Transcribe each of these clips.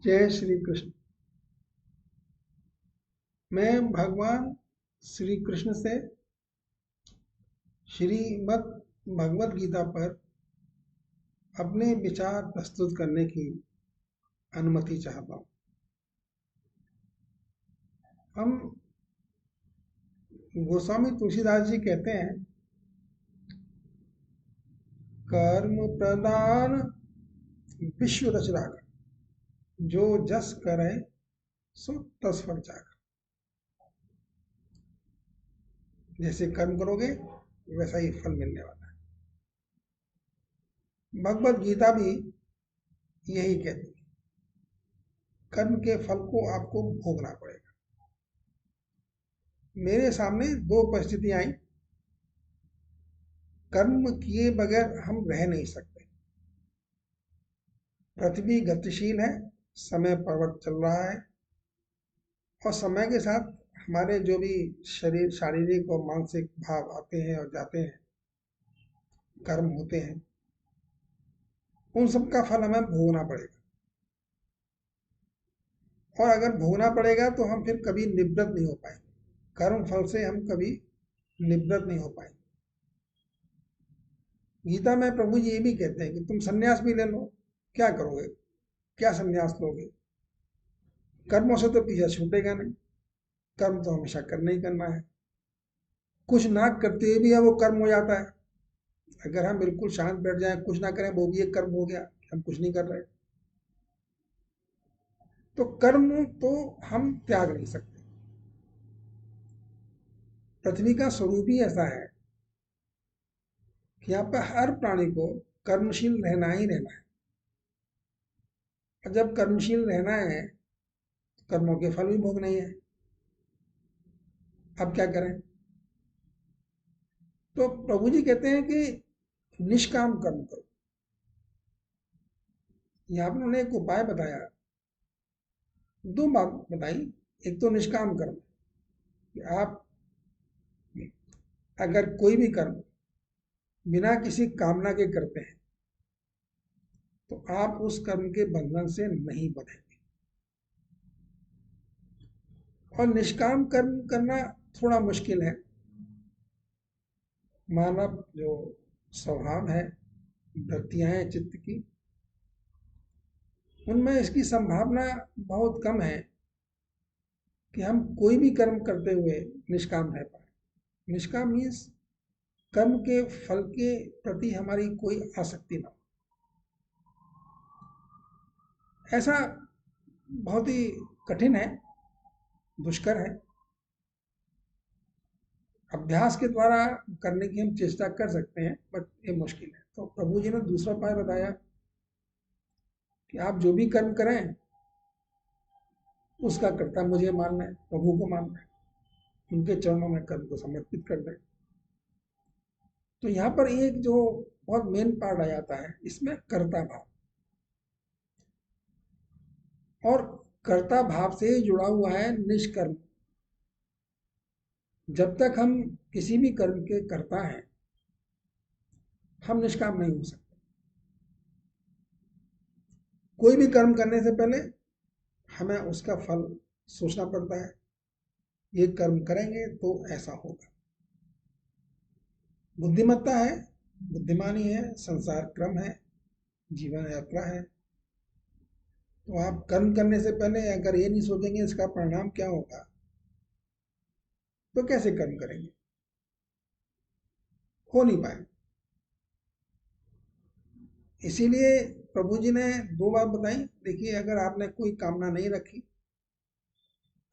जय श्री कृष्ण। मैं भगवान श्री कृष्ण से श्रीमद् भगवत गीता पर अपने विचार प्रस्तुत करने की अनुमति चाहता हूँ। हम गोस्वामी तुलसीदास जी कहते हैं, कर्म प्रदान विश्व रचरागा, जो जस करे सो तस फल जागा। जैसे कर्म करोगे वैसा ही फल मिलने वाला है। भगवत गीता भी यही कहती है, कर्म के फल को आपको भोगना पड़ेगा। मेरे सामने दो परिस्थितियां आई। कर्म किए बगैर हम रह नहीं सकते। पृथ्वी गतिशील है, समय पर्वत चल रहा है, और समय के साथ हमारे जो भी शरीर, शारीरिक और मानसिक भाव आते हैं और जाते हैं, कर्म होते हैं, उन सब का फल हमें भोगना पड़ेगा। और अगर भोगना पड़ेगा तो हम फिर कभी निवृत्त नहीं हो पाएंगे। कर्म फल से हम कभी निवृत्त नहीं हो पाएंगे। गीता में प्रभु जी ये भी कहते हैं कि तुम सन्यास भी ले लो, क्या करोगे, क्या सन्यास लोगे? कर्मों से तो पीछा छूटेगा नहीं। कर्म तो हमेशा करना ही करना है। कुछ ना करते हुए भी है वो कर्म हो जाता है। अगर हम बिल्कुल शांत बैठ जाएं, कुछ ना करें, वो भी एक कर्म हो गया, हम कुछ नहीं कर रहे। तो कर्म तो हम त्याग नहीं सकते। पृथ्वी का स्वरूप ही ऐसा है कि यहाँ पर हर प्राणी को कर्मशील रहना ही रहना है। और जब कर्मशील रहना है तो कर्मों के फल भी भोगने ही है। अब क्या करें? तो प्रभु जी कहते हैं कि निष्काम कर्म करो। यहाँ पर उन्होंने एक उपाय बताया, दो बात बताई। एक तो निष्काम कर्म, कि आप अगर कोई भी कर्म बिना किसी कामना के करते हैं तो आप उस कर्म के बंधन से नहीं बंधेंगे। और निष्काम कर्म करना थोड़ा मुश्किल है। मानव जो स्वभाव है, वृत्तियां हैं चित्त की, उनमें इसकी संभावना बहुत कम है कि हम कोई भी कर्म करते हुए निष्काम रह पाए। निष्काम मीन्स कर्म के फल के प्रति हमारी कोई आसक्ति ना हो। ऐसा बहुत ही कठिन है, दुष्कर है। अभ्यास के द्वारा करने की हम चेष्टा कर सकते हैं, बट ये मुश्किल है। तो प्रभु जी ने दूसरा उपाय बताया कि आप जो भी कर्म करें उसका कर्ता मुझे मानना है, प्रभु को मानना है, उनके चरणों में कर्म को समर्पित कर दें। तो यहाँ पर एक जो बहुत मेन पार्ट आ जाता है इसमें, कर्ता भाव। और कर्ता भाव से जुड़ा हुआ है निष्कर्म। जब तक हम किसी भी कर्म के कर्ता हैं, हम निष्काम नहीं हो सकते। कोई भी कर्म करने से पहले हमें उसका फल सोचना पड़ता है। ये कर्म करेंगे तो ऐसा होगा। बुद्धिमत्ता है, बुद्धिमानी है, संसार क्रम है, जीवन यात्रा है। तो आप कर्म करने से पहले अगर ये नहीं सोचेंगे इसका परिणाम क्या होगा, तो कैसे कर्म करेंगे? हो नहीं पाए। इसीलिए प्रभु जी ने दो बात बताई। देखिए, अगर आपने कोई कामना नहीं रखी,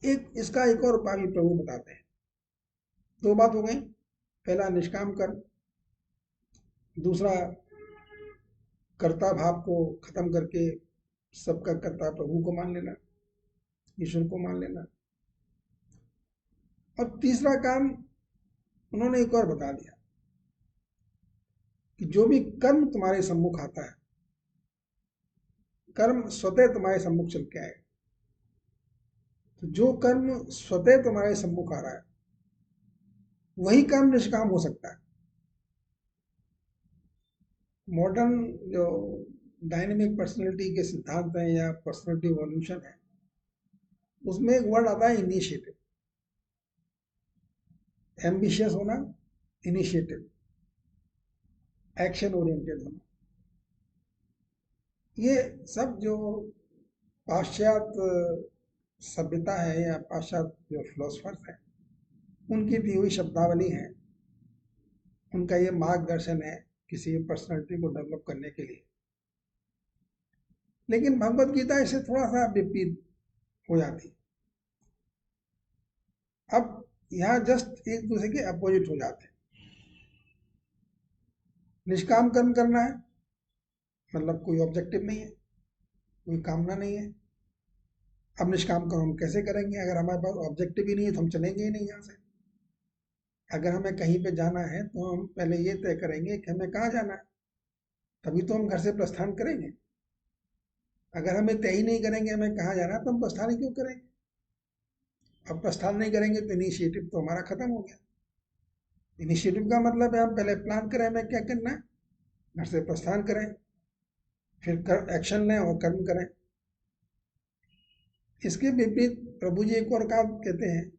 एक इसका एक और उपाय भी प्रभु बताते हैं। दो बात हो गई, पहला निष्काम कर्म, दूसरा कर्ता भाव को खत्म करके सबका कर्ता प्रभु को मान लेना, ईश्वर को मान लेना। और तीसरा काम उन्होंने एक और बता दिया कि जो भी कर्म तुम्हारे सम्मुख आता है, कर्म स्वतः तुम्हारे सम्मुख चल के आएगा। तो जो कर्म स्वतः तुम्हारे सम्मुख आ रहा है वही कर्म निष्काम हो सकता है। मॉडर्न जो डायनेमिक पर्सनैलिटी के सिद्धांत हैं या पर्सनैलिटी इवोल्यूशन है, उसमें एक वर्ड आता है इनिशिएटिव। एम्बिशियस होना, इनिशिएटिव, एक्शन ओरिएंटेड होना, ये सब जो पाश्चात्य सभ्यता है या पाश्चात्य जो फिलोसफर्स हैं उनकी दी हुई शब्दावली है, उनका ये मार्गदर्शन है किसी पर्सनैलिटी को डेवलप करने के लिए। लेकिन भगवत गीता इससे थोड़ा सा विपरीत हो जाती है। अब यहाँ जस्ट एक दूसरे के अपोजिट हो जाते हैं। निष्काम कर्म करना है, मतलब कोई ऑब्जेक्टिव नहीं है, कोई कामना नहीं है। अब निष्काम कर्म हम कैसे करेंगे? अगर हमारे पास ऑब्जेक्टिव ही नहीं है तो हम चलेंगे ही नहीं यहाँ से। अगर हमें कहीं पे जाना है तो हम पहले ये तय करेंगे कि हमें कहाँ जाना है, तभी तो हम घर से प्रस्थान करेंगे। अगर हमें तय ही नहीं करेंगे हमें कहाँ जाना है तो हम प्रस्थान ही क्यों करेंगे? अब प्रस्थान नहीं करेंगे तो इनिशिएटिव तो हमारा खत्म हो गया। इनिशिएटिव का मतलब है हम पहले प्लान करें हमें क्या करना है, घर से प्रस्थान करें, फिर एक्शन लें और कर्म करें। इसके विपरीत प्रभु जी एक और काम कहते हैं,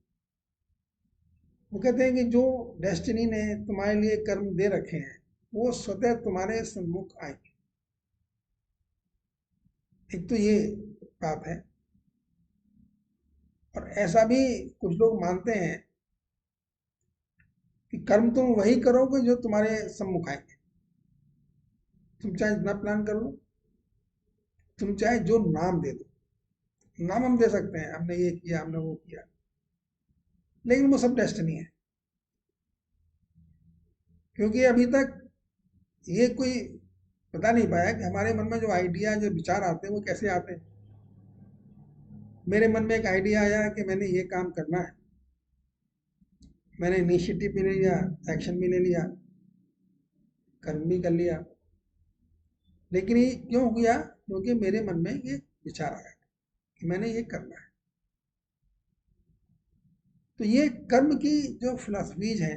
वो कहते हैं कि जो डेस्टिनी ने तुम्हारे लिए कर्म दे रखे हैं वो स्वतः तुम्हारे सम्मुख आएंगे। एक तो ये बात है, और ऐसा भी कुछ लोग मानते हैं कि कर्म तुम वही करोगे जो तुम्हारे सम्मुख आएंगे। तुम चाहे जितना प्लान कर लो, तुम चाहे जो नाम दे दो, नाम हम दे सकते हैं, हमने ये किया हमने वो किया, लेकिन वो सब डेस्टिनी है। क्योंकि अभी तक ये कोई बता नहीं पाया कि हमारे मन में जो आइडिया जो विचार आते हैं वो कैसे आते हैं। मेरे मन में एक आइडिया आया कि मैंने ये काम करना है, मैंने इनिशिएटिव भी ले लिया, एक्शन भी ले लिया, कर्म भी कर लिया, लेकिन ये क्यों किया? क्योंकि मेरे मन में ये विचार आया कि मैंने ये करना है। तो ये कर्म की जो फिलॉसफीज है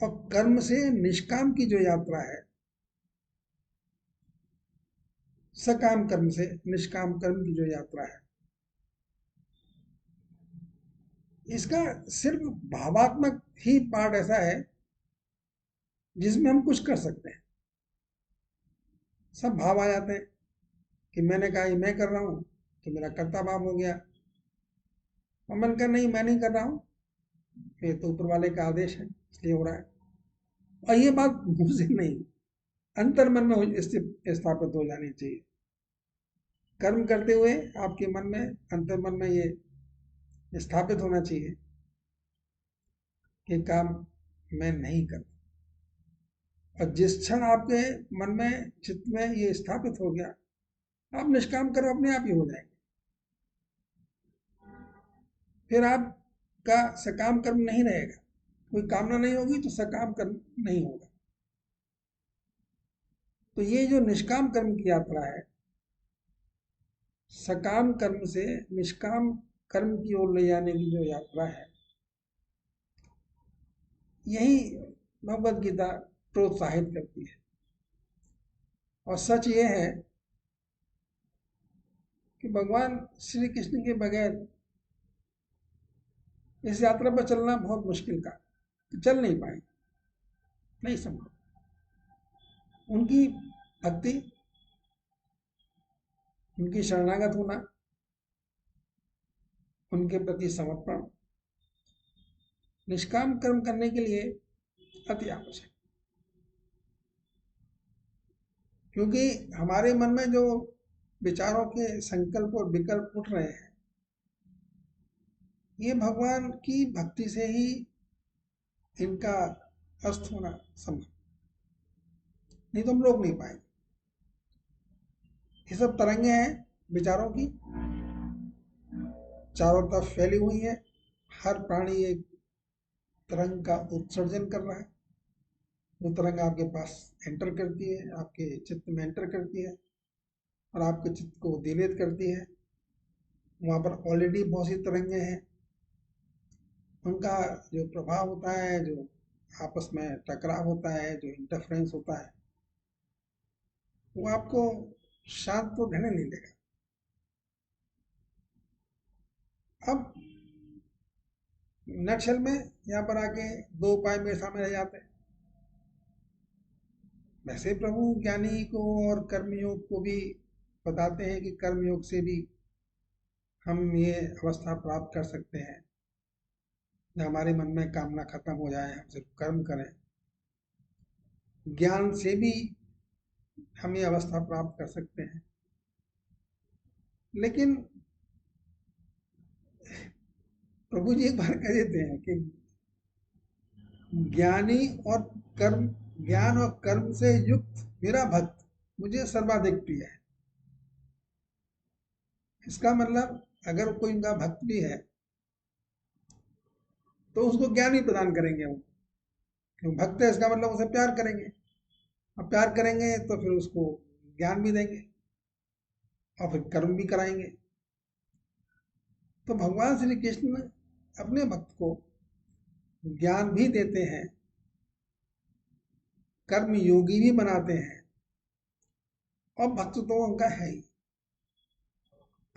और कर्म से निष्काम की जो यात्रा है, सकाम कर्म से निष्काम कर्म की जो यात्रा है, इसका सिर्फ भावात्मक ही पार्ट ऐसा है जिसमें हम कुछ कर सकते हैं। सब भाव आ जाते हैं कि मैंने कहा ये मैं कर रहा हूं तो मेरा कर्ता भाव हो गया, और मन कर नहीं मैं नहीं कर रहा हूं, ये तो ऊपर वाले का आदेश है इसलिए हो रहा है। और ये बात मुझे नहीं, अंतर मन में स्थापित हो जानी चाहिए। कर्म करते हुए आपके मन में, अंतर मन में ये स्थापित होना चाहिए कि काम मैं नहीं करता। और जिस क्षण आपके मन में, चित्त में ये स्थापित हो गया, आप निष्काम कर्म अपने आप ही हो जाएंगे। फिर आपका सकाम कर्म नहीं रहेगा, कोई कामना नहीं होगी तो सकाम कर्म नहीं होगा। तो ये जो निष्काम कर्म की यात्रा है, सकाम कर्म से निष्काम कर्म की ओर ले जाने की जो यात्रा है, यही भगवत गीता प्रोत्साहित करती है। और सच ये है कि भगवान श्री कृष्ण के बगैर इस यात्रा पर चलना बहुत मुश्किल का, चल नहीं पाएंगे, नहीं संभव। उनकी भक्ति, उनकी शरणागत होना, उनके प्रति समर्पण निष्काम कर्म करने के लिए अति आवश्यक। क्योंकि हमारे मन में जो विचारों के संकल्प और विकल्प उठ रहे हैं, ये भगवान की भक्ति से ही इनका अस्त होना संभव, नहीं तो हम रोक नहीं पाएंगे। ये सब तरंगे हैं विचारों की, चारों तरफ फैली हुई है। हर प्राणी एक तरंग का उत्सर्जन कर रहा है, वो तरंग आपके पास एंटर करती है, आपके चित्त में एंटर करती है और आपके चित्त को दिलित करती है। वहाँ पर ऑलरेडी बहुत सी तरंगे हैं, उनका जो प्रभाव होता है, जो आपस में टकराव होता है, जो इंटरफ्रेंस होता है, वो आपको शांत तो रहने नहीं देगा। अब नटशल में यहाँ पर आके दो उपाय मेरे सामने रह जाते हैं। वैसे प्रभु ज्ञानी को और कर्मयोग को भी बताते हैं कि कर्मयोग से भी हम ये अवस्था प्राप्त कर सकते हैं, जब हमारे मन में कामना खत्म हो जाए, हम सिर्फ कर्म करें। ज्ञान से भी हम ये अवस्था प्राप्त कर सकते हैं। लेकिन प्रभु जी एक बार कह देते हैं कि ज्ञानी और कर्म, ज्ञान और कर्म से युक्त मेरा भक्त मुझे सर्वाधिक प्रिय है। इसका मतलब अगर कोई उनका भक्त भी है तो उसको ज्ञान ही प्रदान करेंगे वो, क्यों भक्त है इसका मतलब उसे प्यार करेंगे, अब प्यार करेंगे तो फिर उसको ज्ञान भी देंगे और फिर कर्म भी कराएंगे। तो भगवान श्री कृष्ण अपने भक्त को ज्ञान भी देते हैं, कर्म योगी भी बनाते हैं, और भक्त तो उनका है ही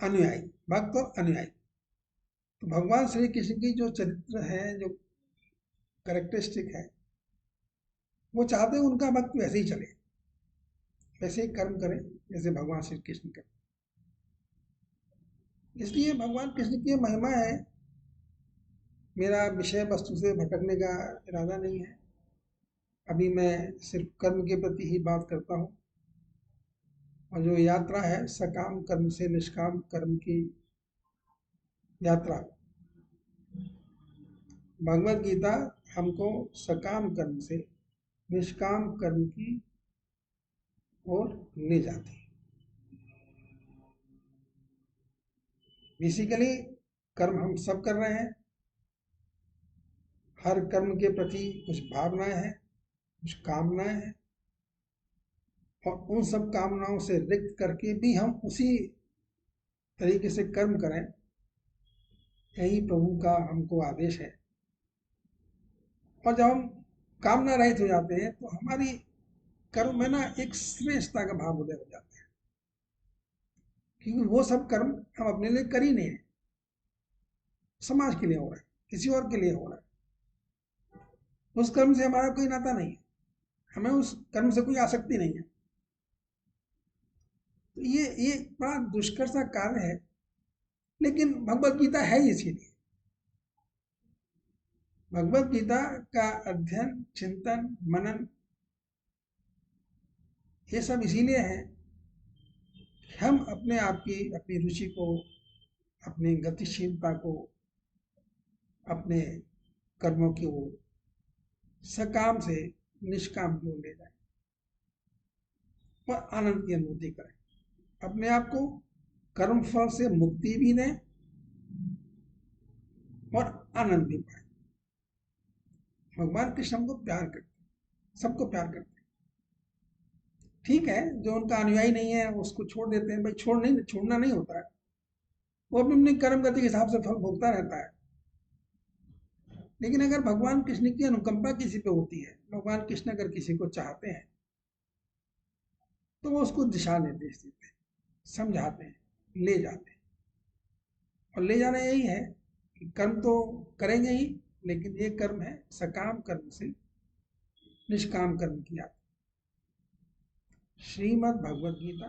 अनुयायी, भक्त और अनुयायी। तो भगवान श्री कृष्ण की जो चरित्र है, जो करेक्टरिस्टिक है, वो चाहते हैं उनका भक्त वैसे ही चले, वैसे ही कर्म करें जैसे भगवान श्री कृष्ण करें। इसलिए भगवान कृष्ण की महिमा है। मेरा विषय वस्तु से भटकने का इरादा नहीं है, अभी मैं सिर्फ कर्म के प्रति ही बात करता हूँ। और जो यात्रा है सकाम कर्म से निष्काम कर्म की यात्रा, भगवत गीता हमको सकाम कर्म से निष्काम कर्म की ओर ले जाती है। बेसिकली कर्म हम सब कर रहे हैं, हर कर्म के प्रति कुछ भावनाएं हैं, कुछ कामनाएं हैं, और उन सब कामनाओं से रिक्त करके भी हम उसी तरीके से कर्म करें, यही प्रभु का हमको आदेश है। और जब हम कामना रहित हो जाते हैं तो हमारी कर्म में ना एक श्रेष्ठता का भाव उदय हो जाता है, क्योंकि वो सब कर्म हम अपने लिए कर ही नहीं है, समाज के लिए हो रहा है, किसी और के लिए हो रहा है। उस कर्म से हमारा कोई नाता नहीं है, हमें उस कर्म से कोई आसक्ति नहीं है। तो ये बड़ा दुष्कर सा कार्य है, लेकिन भगवत गीता है इसीलिए। भगवत गीता का अध्ययन, चिंतन, मनन, ये सब इसीलिए है कि हम अपने आप की, अपनी रुचि को, अपनी गतिशीलता को, अपने कर्मों की ओर सकाम से निष्काम की ओर ले जाए और आनंद की अनुभूति करें, अपने आप को कर्म फल से मुक्ति भी दें और आनंद भी पाए। भगवान कृष्ण हमको प्यार करते हैं, सबको प्यार करते हैं। ठीक है, जो उनका अनुयायी नहीं है उसको छोड़ देते हैं, भाई छोड़ना नहीं होता है, वो अपनी अपनी कर्म गति के हिसाब से फल भोगता रहता है। लेकिन अगर भगवान कृष्ण की अनुकंपा किसी पे होती है, भगवान कृष्ण अगर किसी को चाहते हैं तो वो उसको दिशा निर्देश देते हैं, समझाते हैं, ले जाते हैं। और ले जाना यही है कि कर्म तो करेंगे ही, लेकिन ये कर्म है सकाम कर्म से निष्काम कर्म की यात्रा। श्रीमद् भगवत गीता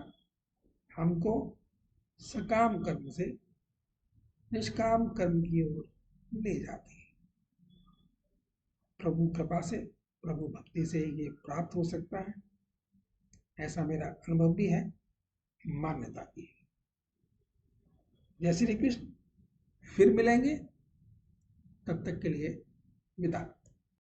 हमको सकाम कर्म से निष्काम कर्म की ओर ले जाती है। प्रभु कृपा से, प्रभु भक्ति से ये प्राप्त हो सकता है, ऐसा मेरा अनुभव भी है, मान्यता भी है। जय श्री कृष्ण। फिर मिलेंगे, तब तक के लिए विदा।